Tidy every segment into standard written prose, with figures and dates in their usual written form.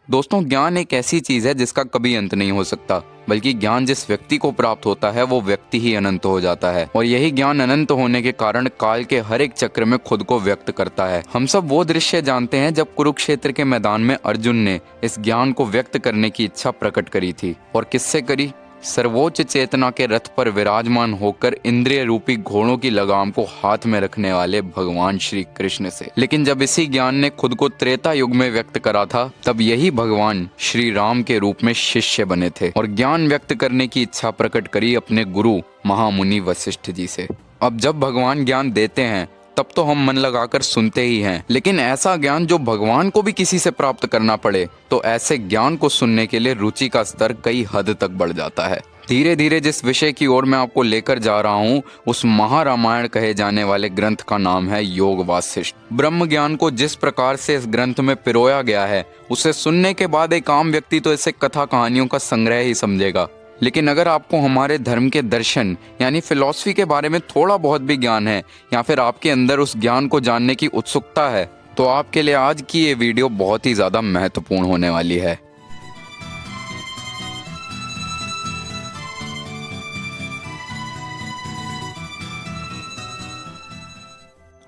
दोस्तों, ज्ञान एक ऐसी चीज है जिसका कभी अंत नहीं हो सकता, बल्कि ज्ञान जिस व्यक्ति को प्राप्त होता है वो व्यक्ति ही अनंत हो जाता है। और यही ज्ञान अनंत होने के कारण काल के हर एक चक्र में खुद को व्यक्त करता है। हम सब वो दृश्य जानते हैं जब कुरुक्षेत्र के मैदान में अर्जुन ने इस ज्ञान को व्यक्त करने की इच्छा प्रकट करी थी। और किससे करी? सर्वोच्च चेतना के रथ पर विराजमान होकर इंद्रिय रूपी घोड़ों की लगाम को हाथ में रखने वाले भगवान श्री कृष्ण से। लेकिन जब इसी ज्ञान ने खुद को त्रेता युग में व्यक्त करा था, तब यही भगवान श्री राम के रूप में शिष्य बने थे और ज्ञान व्यक्त करने की इच्छा प्रकट करी अपने गुरु महामुनि वशिष्ठ जी से। अब जब भगवान ज्ञान देते हैं तब तो हम मन लगाकर सुनते ही हैं, लेकिन ऐसा ज्ञान जो भगवान को भी किसी से प्राप्त करना पड़े, तो ऐसे ज्ञान को सुनने के लिए रुचि का स्तर कई हद तक बढ़ जाता है। धीरे धीरे जिस विषय की ओर मैं आपको लेकर जा रहा हूँ, उस महारामायण कहे जाने वाले ग्रंथ का नाम है योग वासिष्ठ। ब्रह्म ज्ञान को जिस प्रकार से इस ग्रंथ में पिरोया गया है, उसे सुनने के बाद एक आम व्यक्ति तो इसे कथा कहानियों का संग्रह ही समझेगा। लेकिन अगर आपको हमारे धर्म के दर्शन यानी फिलॉसफी के बारे में थोड़ा बहुत भी ज्ञान है, या फिर आपके अंदर उस ज्ञान को जानने की उत्सुकता है, तो आपके लिए आज की ये वीडियो बहुत ही ज्यादा महत्वपूर्ण होने वाली है।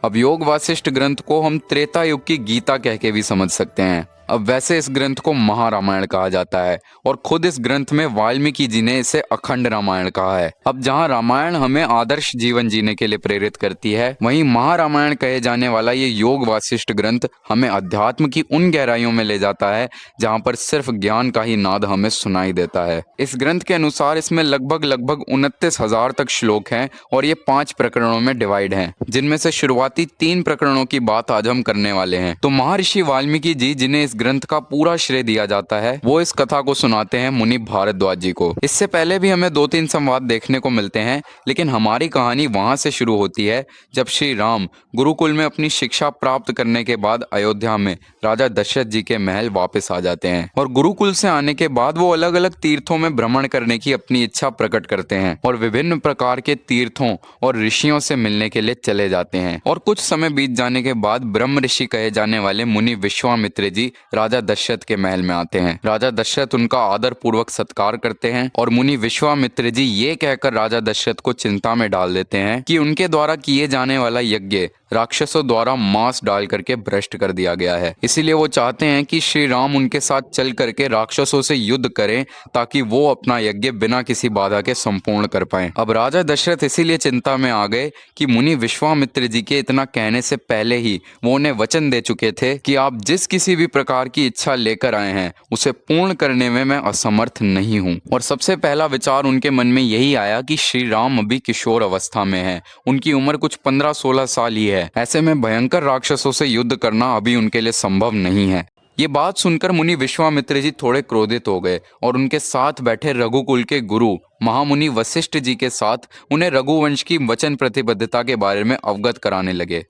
अब योग वासिष्ठ ग्रंथ को हम त्रेता युग की गीता कह के भी समझ सकते हैं। अब वैसे इस ग्रंथ को महारामायण कहा जाता है और खुद इस ग्रंथ में वाल्मीकि जी ने इसे अखंड रामायण कहा है। अब जहां रामायण हमें आदर्श जीवन जीने के लिए प्रेरित करती है, वहीं महारामायण कहे जाने वाला ये योग वासिष्ठ ग्रंथ हमें अध्यात्म की उन गहराइयों में ले जाता है जहां पर सिर्फ ज्ञान का ही नाद हमें सुनाई देता है। इस ग्रंथ के अनुसार इसमें लगभग 29,000 तक श्लोक हैं और ये 5 प्रकरणों में डिवाइड हैं, जिनमें से शुरुआती 3 प्रकरणों की बात आज हम करने वाले हैं। तो महर्षि वाल्मीकि जी, जिन्हें इस ग्रंथ का पूरा श्रेय दिया जाता है, वो इस कथा को सुनाते हैं मुनि भारद्वाज जी को। इससे पहले भी हमें 2-3 संवाद देखने को मिलते हैं, लेकिन हमारी कहानी वहां से शुरू होती है जब श्री राम गुरुकुल में अपनी शिक्षा प्राप्त करने के बाद अयोध्या में राजा दशरथ जी के महल वापस आ जाते हैं। और गुरुकुल से आने के बाद वो अलग अलग तीर्थों में भ्रमण करने की अपनी इच्छा प्रकट करते हैं और विभिन्न प्रकार के तीर्थों और ऋषियों से मिलने के लिए चले जाते हैं। और कुछ समय बीत जाने के बाद ब्रह्म ऋषि कहे जाने वाले मुनि विश्वामित्र जी राजा दशरथ के महल में आते हैं। राजा दशरथ उनका आदर पूर्वक सत्कार करते हैं और मुनि विश्वामित्र जी ये कहकर राजा दशरथ को चिंता में डाल देते हैं कि उनके द्वारा किए जाने वाला यज्ञ राक्षसों द्वारा मांस डाल करके भ्रष्ट कर दिया गया है। इसीलिए वो चाहते हैं कि श्री राम उनके साथ चल करके राक्षसों से युद्ध करें, ताकि वो अपना यज्ञ बिना किसी बाधा के संपूर्ण कर पाएं। अब राजा दशरथ इसीलिए चिंता में आ गए कि मुनि विश्वामित्र जी के इतना कहने से पहले ही वो उन्हें वचन दे चुके थे कि आप जिस किसी भी प्रकार की इच्छा लेकर आए हैं, उसे पूर्ण करने में मैं असमर्थ नहीं हूँ। और सबसे पहला विचार उनके मन में यही आया कि श्री राम अभी किशोर अवस्था में है, उनकी उम्र कुछ 15-16 साल ही है। ऐसे में भयंकर राक्षसों से युद्ध करना अभी उनके लिए संभव नहीं है। ये बात सुनकर मुनि विश्वामित्र जी थोड़े क्रोधित हो गए और उनके साथ बैठे रघुकुल के गुरु महामुनि वशिष्ठ जी के साथ उन्हें रघुवंश की वचन प्रतिबद्धता के बारे में अवगत कराने लगे।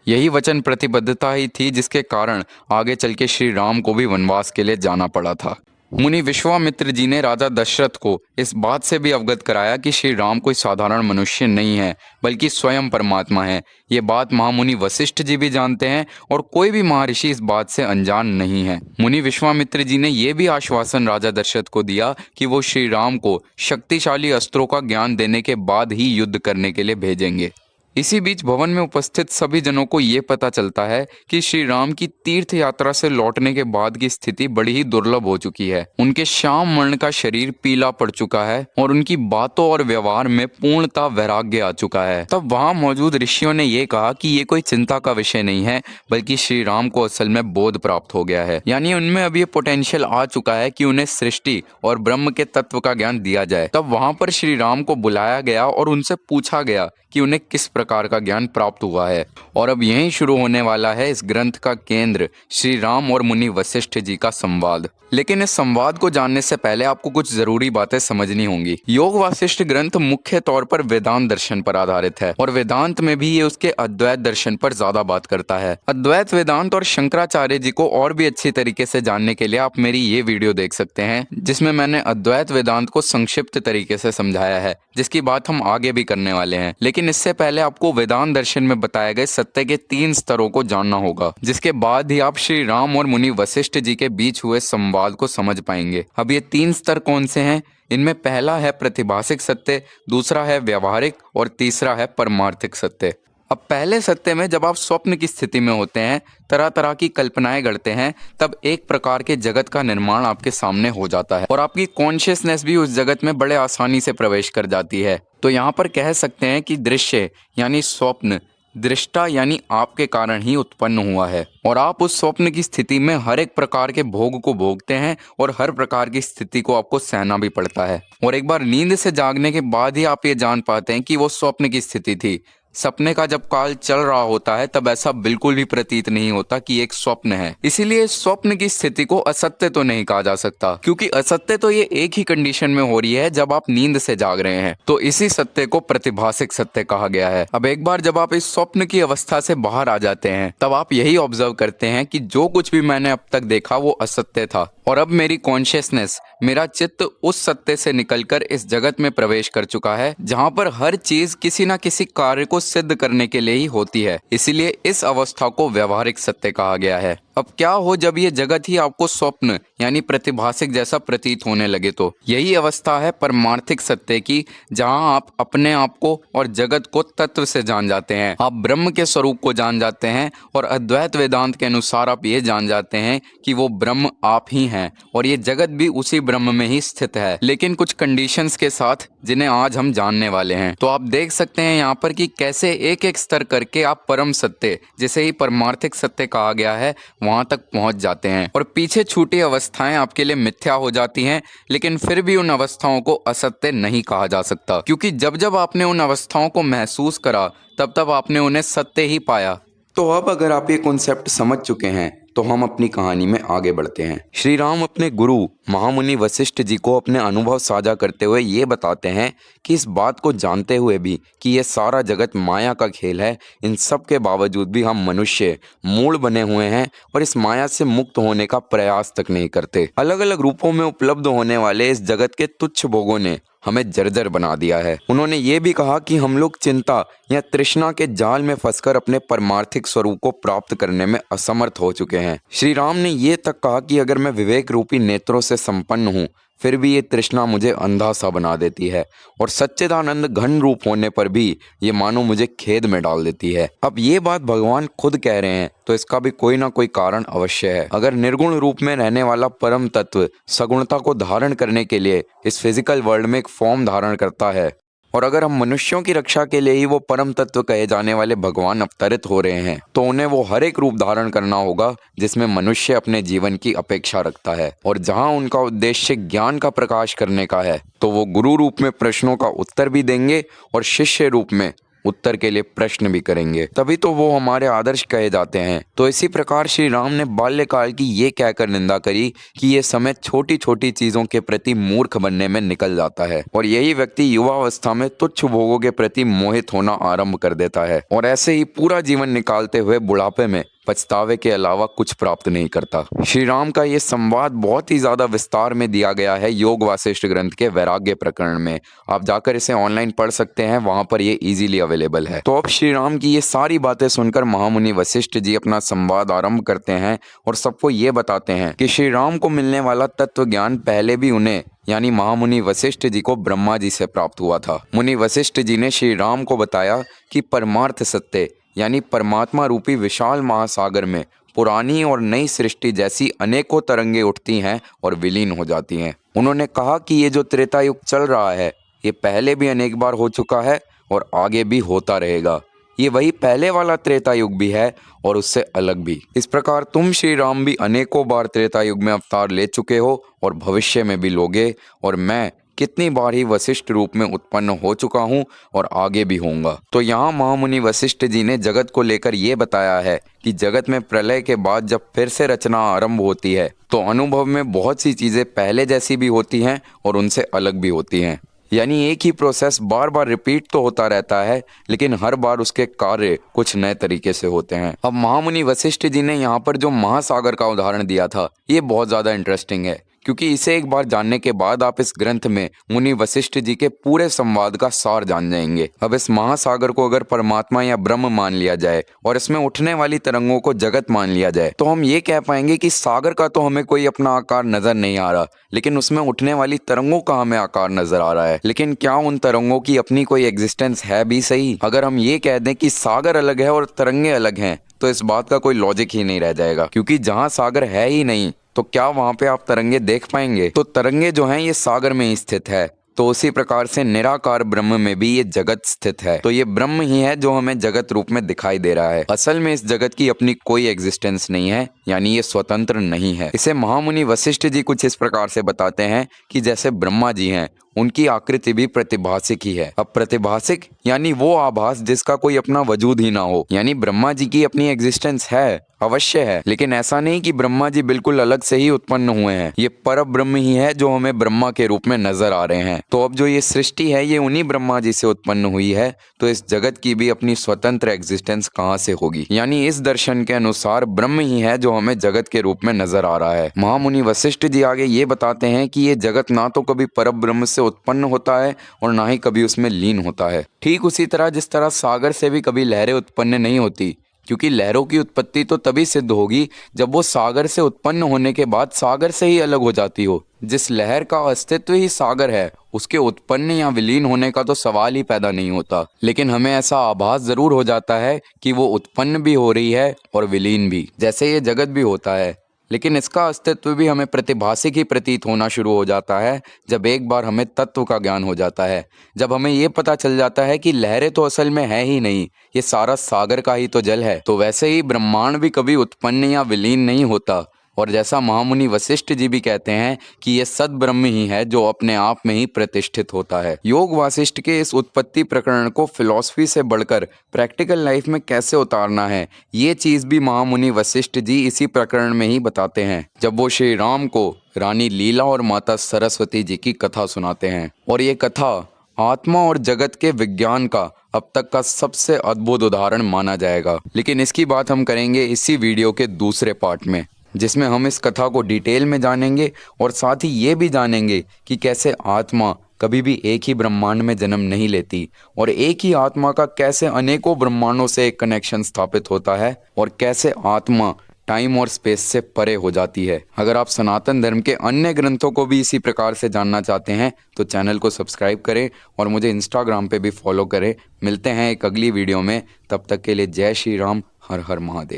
यही वचन प्रतिबद्धता ही थी जिसके कारण आगे चल के श्री राम को भी वनवास के लिए जाना पड़ा था। मुनि विश्वामित्र जी ने राजा दशरथ को इस बात से भी अवगत कराया कि श्री राम कोई साधारण मनुष्य नहीं है, बल्कि स्वयं परमात्मा है। ये बात महामुनि वशिष्ठ जी भी जानते हैं और कोई भी महर्षि इस बात से अनजान नहीं है। मुनि विश्वामित्र जी ने यह भी आश्वासन राजा दशरथ को दिया कि वो श्री राम को शक्तिशाली अस्त्रों का ज्ञान देने के बाद ही युद्ध करने के लिए भेजेंगे। इसी बीच भवन में उपस्थित सभी जनों को ये पता चलता है कि श्री राम की तीर्थ यात्रा से लौटने के बाद की स्थिति बड़ी ही दुर्लभ हो चुकी है। उनके श्याम वर्ण का शरीर पीला पड़ चुका है और उनकी बातों और व्यवहार में पूर्णतः वैराग्य आ चुका है। तब वहां मौजूद ऋषियों ने ये कहा कि ये कोई चिंता का विषय नहीं है, बल्कि श्री राम को असल में बोध प्राप्त हो गया है। यानी उनमें अब ये पोटेंशियल आ चुका है कि उन्हें सृष्टि और ब्रह्म के तत्व का ज्ञान दिया जाए। तब वहां पर श्री राम को बुलाया गया और उनसे पूछा गया कि उन्हें किस प्रकार का ज्ञान प्राप्त हुआ है। और अब यहीं शुरू होने वाला है इस ग्रंथ का केंद्र, श्री राम और मुनि वशिष्ठ जी का संवाद। लेकिन इस संवाद को जानने से पहले आपको कुछ जरूरी बातें समझनी होंगी। योग वासिष्ठ ग्रंथ मुख्य तौर पर वेदांत दर्शन पर आधारित है और वेदांत में भी ये उसके अद्वैत दर्शन पर ज्यादा बात करता है। अद्वैत वेदांत और शंकराचार्य जी को और भी अच्छी तरीके से जानने के लिए आप मेरी ये वीडियो देख सकते हैं, जिसमें मैंने अद्वैत वेदांत को संक्षिप्त तरीके से समझाया है, जिसकी बात हम आगे भी करने वाले हैं। लेकिन इससे पहले आपको वेदांत दर्शन में बताए गए सत्य के 3 स्तरों को जानना होगा, जिसके बाद ही आप श्री राम और मुनि वशिष्ठ जी के बीच हुए संवाद को समझ पाएंगे। अब ये 3 स्तर कौन से हैं? इनमें पहला है प्रतिभासिक सत्य, दूसरा है व्यवहारिक और तीसरा है परमार्थिक सत्य। अब पहले सत्य में जब आप स्वप्न की स्थिति में होते हैं, तरह तरह की कल्पनाएं गढ़ते हैं, तब एक प्रकार के जगत का निर्माण आपके सामने हो जाता है और आपकी कॉन्शियसनेस भी उस जगत में बड़े आसानी से प्रवेश कर जाती है। तो यहाँ पर कह सकते हैं कि दृश्य यानी स्वप्न दृष्टा यानी आपके कारण ही उत्पन्न हुआ है और आप उस स्वप्न की स्थिति में हर एक प्रकार के भोग को भोगते हैं और हर प्रकार की स्थिति को आपको सहना भी पड़ता है। और एक बार नींद से जागने के बाद ही आप ये जान पाते हैं कि वो स्वप्न की स्थिति थी। सपने का जब काल चल रहा होता है तब ऐसा बिल्कुल भी प्रतीत नहीं होता कि एक स्वप्न है। इसीलिए स्वप्न की स्थिति को असत्य तो नहीं कहा जा सकता, क्योंकि असत्य तो ये एक ही कंडीशन में हो रही है जब आप नींद से जाग रहे हैं। तो इसी सत्य को प्रतिभासिक सत्य कहा गया है। अब एक बार जब आप इस स्वप्न की अवस्था से बाहर आ जाते हैं तब आप यही ऑब्जर्व करते हैं कि जो कुछ भी मैंने अब तक देखा वो असत्य था और अब मेरी कॉन्शियसनेस, मेरा चित्त उस सत्य से निकलकर इस जगत में प्रवेश कर चुका है जहाँ पर हर चीज किसी न किसी कार्य को सिद्ध करने के लिए ही होती है। इसीलिए इस अवस्था को व्यवहारिक सत्य कहा गया है। अब क्या हो जब ये जगत ही आपको स्वप्न यानी प्रतिभासिक जैसा प्रतीत होने लगे? तो यही अवस्था है परमार्थिक सत्य की, जहां आप अपने आप को और जगत को तत्व से जान जाते हैं। आप ब्रह्म के स्वरूप को जान जाते हैं और अद्वैत वेदांत के अनुसार आप ये जान जाते हैं कि वो ब्रह्म आप ही हैं और ये जगत भी उसी ब्रह्म में ही स्थित है, लेकिन कुछ कंडीशंस के साथ जिन्हें आज हम जानने वाले हैं। तो आप देख सकते हैं यहाँ पर कि कैसे एक एक स्तर करके आप परम सत्य, जिसे ही परमार्थिक सत्य कहा गया है, वहां तक पहुंच जाते हैं और पीछे छूटी अवस्थाएं आपके लिए मिथ्या हो जाती हैं। लेकिन फिर भी उन अवस्थाओं को असत्य नहीं कहा जा सकता, क्योंकि जब जब आपने उन अवस्थाओं को महसूस करा तब तब आपने उन्हें सत्य ही पाया। तो अब अगर आप ये कॉन्सेप्ट समझ चुके हैं तो हम अपनी कहानी में आगे बढ़ते हैं। श्री राम अपने गुरु महामुनि वशिष्ठ जी को अपने अनुभव साझा करते हुए ये बताते हैं कि इस बात को जानते हुए भी कि ये सारा जगत माया का खेल है, इन सब के बावजूद भी हम मनुष्य मूल बने हुए हैं और इस माया से मुक्त होने का प्रयास तक नहीं करते। अलग अलग रूपों में उपलब्ध होने वाले इस जगत के तुच्छ भोगों ने हमें जर्जर बना दिया है। उन्होंने ये भी कहा कि हम लोग चिंता या तृष्णा के जाल में फंसकर अपने परमार्थिक स्वरूप को प्राप्त करने में असमर्थ हो चुके हैं। श्री राम ने ये तक कहा कि अगर मैं विवेक रूपी नेत्रों से संपन्न हूँ फिर भी ये तृष्णा मुझे अंधा सा बना देती है और सच्चिदानंद घन रूप होने पर भी ये मानो मुझे खेद में डाल देती है। अब ये बात भगवान खुद कह रहे हैं तो इसका भी कोई ना कोई कारण अवश्य है। अगर निर्गुण रूप में रहने वाला परम तत्व सगुणता को धारण करने के लिए इस फिजिकल वर्ल्ड में एक फॉर्म धारण करता है और अगर हम मनुष्यों की रक्षा के लिए ही वो परम तत्व कहे जाने वाले भगवान अवतरित हो रहे हैं तो उन्हें वो हर एक रूप धारण करना होगा जिसमें मनुष्य अपने जीवन की अपेक्षा रखता है और जहां उनका उद्देश्य ज्ञान का प्रकाश करने का है तो वो गुरु रूप में प्रश्नों का उत्तर भी देंगे और शिष्य रूप में उत्तर के लिए प्रश्न भी करेंगे, तभी तो वो हमारे आदर्श कहे जाते हैं। तो इसी प्रकार श्री राम ने बाल्यकाल की ये कहकर निंदा करी कि ये समय छोटी छोटी चीजों के प्रति मूर्ख बनने में निकल जाता है और यही व्यक्ति युवावस्था में तुच्छ भोगों के प्रति मोहित होना आरंभ कर देता है और ऐसे ही पूरा जीवन निकालते हुए बुढ़ापे में पछतावे के अलावा कुछ प्राप्त नहीं करता। श्री राम का ये संवाद बहुत ही ज्यादा विस्तार में दिया गया है योग वासिष्ठ ग्रंथ के वैराग्य प्रकरण में। आप जाकर इसे ऑनलाइन पढ़ सकते हैं, वहां पर ये इजीली अवेलेबल है। तो अब श्री राम की ये सारी बातें सुनकर महामुनि वशिष्ठ जी अपना संवाद आरंभ करते हैं और सबको ये बताते हैं कि श्री राम को मिलने वाला तत्व ज्ञान पहले भी उन्हें यानी महामुनि वशिष्ठ जी को ब्रह्मा जी से प्राप्त हुआ था। मुनि वशिष्ठ जी ने श्री राम को बताया कि परमार्थ सत्य यानी परमात्मा रूपी विशाल महासागर में पुरानी और नई सृष्टि जैसी अनेकों तरंगे उठती हैं और विलीन हो जाती हैं। उन्होंने कहा कि ये जो त्रेता युग चल रहा है ये पहले भी अनेक बार हो चुका है और आगे भी होता रहेगा। ये वही पहले वाला त्रेता युग भी है और उससे अलग भी। इस प्रकार तुम श्री राम भी अनेकों बार त्रेता युग में अवतार ले चुके हो और भविष्य में भी लोगे और मैं कितनी बार ही वशिष्ठ रूप में उत्पन्न हो चुका हूँ और आगे भी होऊंगा। तो यहाँ महामुनि वशिष्ठ जी ने जगत को लेकर ये बताया है कि जगत में प्रलय के बाद जब फिर से रचना आरंभ होती है तो अनुभव में बहुत सी चीजें पहले जैसी भी होती हैं और उनसे अलग भी होती हैं। यानी एक ही प्रोसेस बार बार रिपीट तो होता रहता है लेकिन हर बार उसके कार्य कुछ नए तरीके से होते हैं। अब महामुनि वशिष्ठ जी ने यहाँ पर जो महासागर का उदाहरण दिया था ये बहुत ज़्यादा इंटरेस्टिंग है क्योंकि इसे एक बार जानने के बाद आप इस ग्रंथ में मुनि वशिष्ठ जी के पूरे संवाद का सार जान जाएंगे। अब इस महासागर को अगर परमात्मा या ब्रह्म मान लिया जाए और इसमें उठने वाली तरंगों को जगत मान लिया जाए तो हम ये कह पाएंगे कि सागर का तो हमें कोई अपना आकार नजर नहीं आ रहा, लेकिन उसमें उठने वाली तरंगों का हमें आकार नजर आ रहा है। लेकिन क्या उन तरंगों की अपनी कोई एग्जिस्टेंस है भी सही? अगर हम ये कह दें कि सागर अलग है और तरंगे अलग हैं तो इस बात का कोई लॉजिक ही नहीं रह जाएगा, क्योंकि जहां सागर है ही नहीं तो क्या वहां पे आप तरंगे देख पाएंगे? तो तरंगे जो हैं ये सागर में ही स्थित है। तो उसी प्रकार से निराकार ब्रह्म में भी ये जगत स्थित है। तो ये ब्रह्म ही है जो हमें जगत रूप में दिखाई दे रहा है। असल में इस जगत की अपनी कोई एग्जिस्टेंस नहीं है, यानी ये स्वतंत्र नहीं है। इसे महामुनि वशिष्ठ जी कुछ इस प्रकार से बताते हैं कि जैसे ब्रह्मा जी हैं, उनकी आकृति भी प्रतिभासिक ही है। अब प्रतिभासिक यानी वो आभास जिसका कोई अपना वजूद ही ना हो, यानी ब्रह्मा जी की अपनी एग्जिस्टेंस है, अवश्य है, लेकिन ऐसा नहीं कि ब्रह्मा जी बिल्कुल अलग से ही उत्पन्न हुए हैं। ये पर ब्रह्म ही है जो हमें ब्रह्मा के रूप में नजर आ रहे हैं। तो अब जो ये सृष्टि है ये उन्हीं ब्रह्मा जी से उत्पन्न हुई है, तो इस जगत की भी अपनी स्वतंत्र एग्जिस्टेंस कहाँ से होगी? यानी इस दर्शन के अनुसार ब्रह्म ही है जो हमें जगत के रूप में नजर आ रहा है। महामुनि वशिष्ठ जी आगे ये बताते हैं कि ये जगत ना तो कभी पर ब्रह्म से उत्पन्न होता है और ना ही कभी उसमें लीन होता है। ठीक उसी तरह जिस तरह सागर से भी कभी लहरें उत्पन्न नहीं होती, क्योंकि लहरों की उत्पत्ति तो तभी सिद्ध होगी जब वो सागर से उत्पन्न होने के बाद सागर से ही अलग हो जाती हो। जिस लहर का अस्तित्व ही सागर है, उसके उत्पन्न या विलीन होने का तो सवाल ही पैदा नहीं होता। लेकिन हमें ऐसा आभास जरूर हो जाता है कि वो उत्पन्न भी हो रही है और विलीन भी, जैसे ये जगत भी होता है। लेकिन इसका अस्तित्व भी हमें प्रतिभासिक ही प्रतीत होना शुरू हो जाता है जब एक बार हमें तत्व का ज्ञान हो जाता है। जब हमें ये पता चल जाता है कि लहरें तो असल में है ही नहीं, ये सारा सागर का ही तो जल है। तो वैसे ही ब्रह्मांड भी कभी उत्पन्न या विलीन नहीं होता। और जैसा महामुनि वशिष्ठ जी भी कहते हैं कि यह सद ब्रह्म ही है जो अपने आप में ही प्रतिष्ठित होता है। योग वासिष्ठ के इस उत्पत्ति प्रकरण को फिलॉसफी से बढ़कर प्रैक्टिकल लाइफ में कैसे उतारना है, ये चीज भी महामुनि वशिष्ठ जी इसी प्रकरण में ही बताते हैं, जब वो श्री राम को रानी लीला और माता सरस्वती जी की कथा सुनाते हैं। और ये कथा आत्मा और जगत के विज्ञान का अब तक का सबसे अद्भुत उदाहरण माना जाएगा। लेकिन इसकी बात हम करेंगे इसी वीडियो के दूसरे पार्ट में, जिसमें हम इस कथा को डिटेल में जानेंगे और साथ ही ये भी जानेंगे कि कैसे आत्मा कभी भी एक ही ब्रह्मांड में जन्म नहीं लेती और एक ही आत्मा का कैसे अनेकों ब्रह्मांडों से एक कनेक्शन स्थापित होता है और कैसे आत्मा टाइम और स्पेस से परे हो जाती है। अगर आप सनातन धर्म के अन्य ग्रंथों को भी इसी प्रकार से जानना चाहते हैं तो चैनल को सब्सक्राइब करें और मुझे इंस्टाग्राम पे भी फॉलो करें। मिलते हैं एक अगली वीडियो में, तब तक के लिए जय श्री राम, हर हर महादेव।